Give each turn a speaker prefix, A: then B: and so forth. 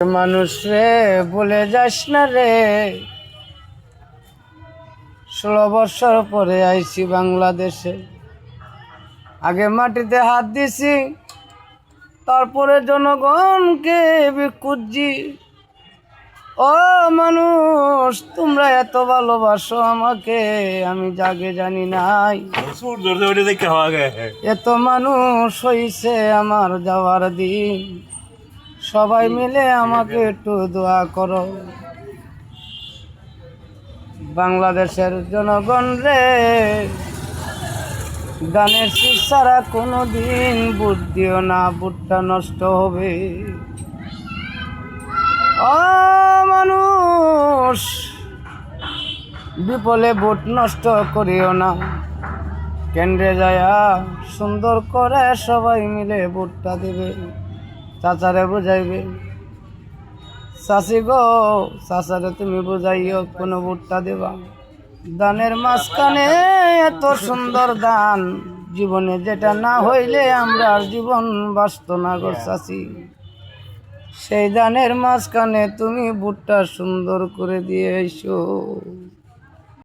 A: মানুষ রে বলে যাস না রে, 16 বছর পরে আইছি বাংলাদেশে। আগে মাটিতে হাত দিছি, তারপরে জনগণকে খুঁজছি। ও মানুষ, তোমরা এত ভালোবাসো আমাকে, আমি জাগে জানি নাই। এত মানুষ হইছে আমার যাওয়ার দিন, সবাই মিলে আমাকে একটু দোয়া করো। বাংলাদেশের জনগণ রে, গানের শীষ ছাড়া কোনো দিন ভোট দিও না, ভোটটা নষ্ট হবে। ও মানুষ, বিপলে ভোট নষ্ট করিও না, কেন্দ্রে যায়া সুন্দর করে সবাই মিলে ভোটটা দিবে। চাচারে বুঝাইবে, চাচি গো, চাচারে তুমি বুঝাইও কোনো ভোটটা দেবা। দানের মাঝখানে এত সুন্দর দান, জীবনে যেটা না হইলে আমরা জীবন বাঁচত না গো চাচি। সেই দানের মাঝখানে তুমি ভোটটা সুন্দর করে দিয়ে এসো।